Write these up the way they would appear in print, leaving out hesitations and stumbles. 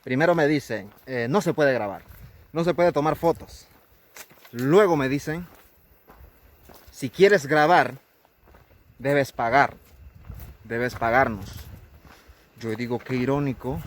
Primero me dicen, no se puede grabar, no se puede tomar fotos. Luego me dicen, si quieres grabar, debes pagar, debes pagarnos. Yo digo, qué irónico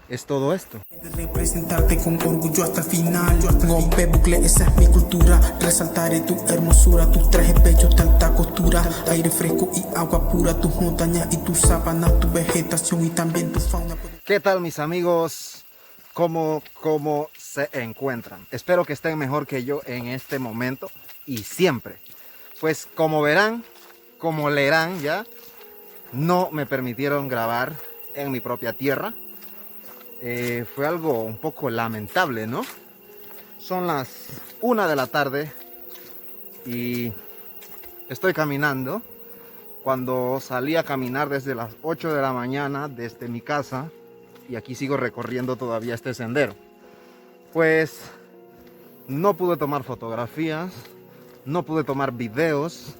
es todo esto. De representarte con orgullo hasta el final. Rompe bucle, esa es mi cultura. Resaltaré tu hermosura, tus trajes bellos de alta costura. Aire fresco y agua pura, tus montañas y tus sabanas, tu vegetación y también tu fauna. ¿Qué tal, mis amigos? ¿Cómo se encuentran? Espero que estén mejor que yo en este momento y siempre. Pues como verán, como leerán ya, no me permitieron grabar en mi propia tierra. Fue algo un poco lamentable, ¿no? Son las 1 de la tarde y estoy caminando. Cuando salí a caminar desde las 8 de la mañana desde mi casa, y aquí sigo recorriendo todavía este sendero, pues no pude tomar fotografías, no pude tomar videos,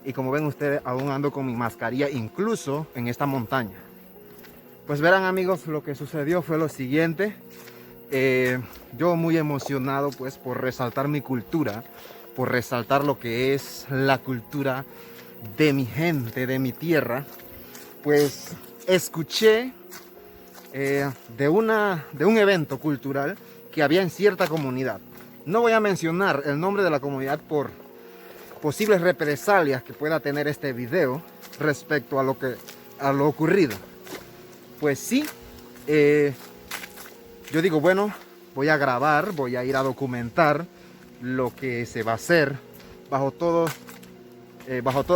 y como ven ustedes, aún ando con mi mascarilla incluso en esta montaña. Pues verán, amigos, lo que sucedió fue lo siguiente. Yo muy emocionado pues por resaltar mi cultura, por resaltar lo que es la cultura de mi gente, de mi tierra. Pues escuché de un evento cultural que había en cierta comunidad. No voy a mencionar el nombre de la comunidad por posibles represalias que pueda tener este video respecto a lo ocurrido. Pues sí, yo digo, bueno, voy a grabar, voy a ir a documentar lo que se va a hacer bajo todas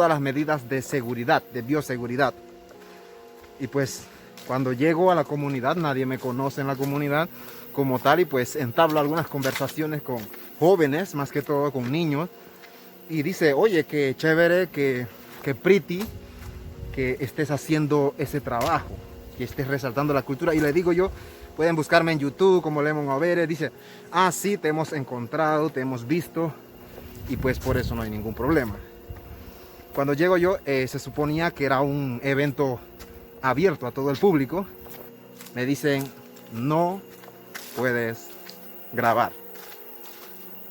las medidas de seguridad, de bioseguridad. Y pues cuando llego a la comunidad, nadie me conoce en la comunidad como tal, y pues entablo algunas conversaciones con jóvenes, más que todo con niños, y dice, oye, qué chévere, que pretty, que estés haciendo ese trabajo, que estés resaltando la cultura. Y le digo yo, pueden buscarme en YouTube como Lemon Overe. Dice, ah, sí, te hemos encontrado, te hemos visto, y pues por eso no hay ningún problema. Cuando llego yo, se suponía que era un evento abierto a todo el público. Me dicen, no puedes grabar.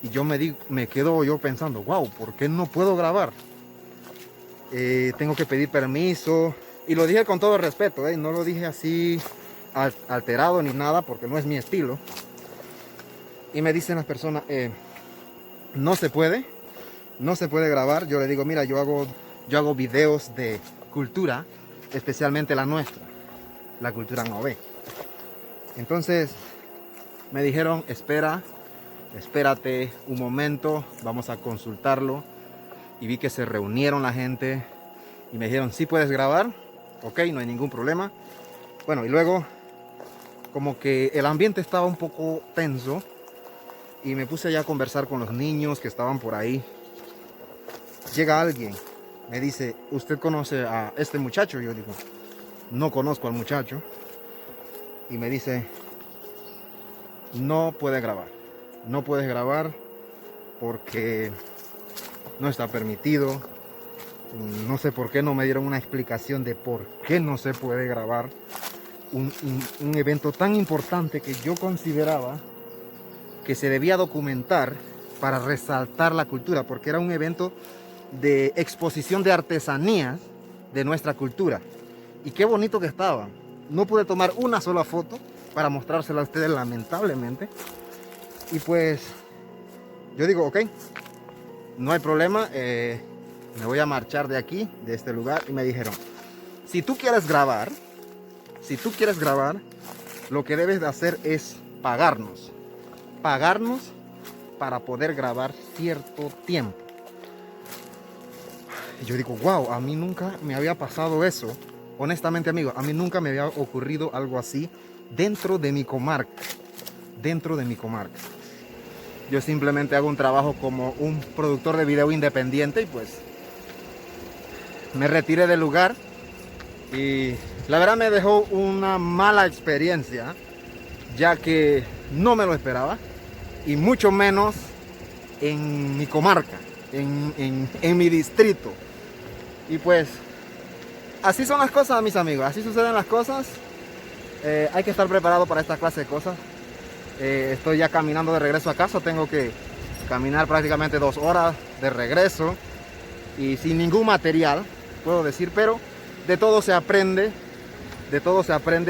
Y yo me quedo yo pensando, wow, ¿por qué no puedo grabar? Tengo que pedir permiso. Y lo dije con todo respeto, no lo dije así alterado ni nada, porque no es mi estilo. Y me dicen las personas, no se puede grabar. Yo le digo, mira, yo hago videos de cultura, especialmente la nuestra, la cultura Nové. Entonces me dijeron, espérate un momento, vamos a consultarlo. Y vi que se reunieron la gente y me dijeron, sí puedes grabar, ok, no hay ningún problema. Bueno, y luego como que el ambiente estaba un poco tenso y me puse ya a conversar con los niños que estaban por ahí. Llega alguien, me dice, ¿usted conoce a este muchacho? Yo digo, no conozco al muchacho. Y me dice, no puedes grabar porque no está permitido. No sé por qué no me dieron una explicación de por qué no se puede grabar un evento tan importante que yo consideraba que se debía documentar para resaltar la cultura, porque era un evento de exposición de artesanías de nuestra cultura. Y qué bonito que estaba. No pude tomar una sola foto para mostrársela a ustedes, lamentablemente. Y pues yo digo, ok, no hay problema, me voy a marchar de aquí, de este lugar. Y me dijeron, si tú quieres grabar, lo que debes de hacer es pagarnos para poder grabar cierto tiempo. Y yo digo, wow, a mí nunca me había pasado eso. Honestamente, amigos, a mí nunca me había ocurrido algo así dentro de mi comarca. Yo simplemente hago un trabajo como un productor de video independiente y pues me retiré del lugar. Y la verdad me dejó una mala experiencia, ya que no me lo esperaba, y mucho menos en mi comarca, en mi distrito. Y pues así son las cosas, mis amigos, así suceden las cosas. hay que estar preparado para esta clase de cosas. Estoy ya caminando de regreso a casa, tengo que caminar prácticamente 2 horas de regreso y sin ningún material, puedo decir, pero de todo se aprende,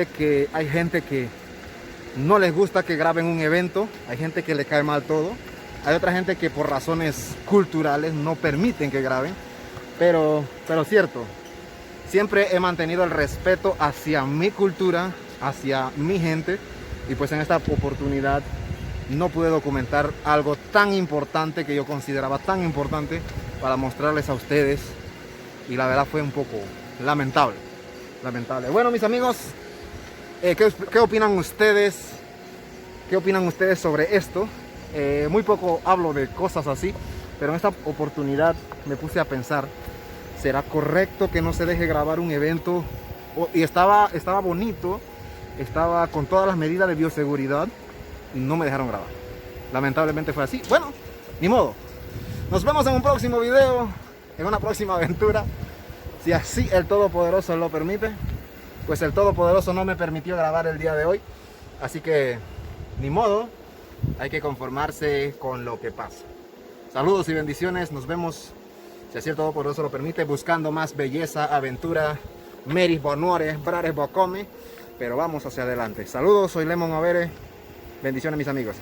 que hay gente que no les gusta que graben un evento, hay gente que le cae mal todo, hay otra gente que por razones culturales no permiten que graben, pero cierto, siempre he mantenido el respeto hacia mi cultura, hacia mi gente, y pues en esta oportunidad no pude documentar algo tan importante que yo consideraba tan importante para mostrarles a ustedes, y la verdad fue un poco lamentable. Bueno, mis amigos, ¿qué opinan ustedes? ¿Qué opinan ustedes sobre esto? Muy poco hablo de cosas así, pero en esta oportunidad me puse a pensar, ¿será correcto que no se deje grabar un evento? Y estaba bonito, estaba con todas las medidas de bioseguridad y no me dejaron grabar. Lamentablemente fue así. Bueno, ni modo. Nos vemos en un próximo video, en una próxima aventura. Si así el Todopoderoso lo permite, pues el Todopoderoso no me permitió grabar el día de hoy. Así que, ni modo, hay que conformarse con lo que pasa. Saludos y bendiciones, nos vemos, si así el Todopoderoso lo permite, buscando más belleza, aventura, meris bonores, brares bocome, pero vamos hacia adelante. Saludos, soy Lemon Avere, bendiciones mis amigos.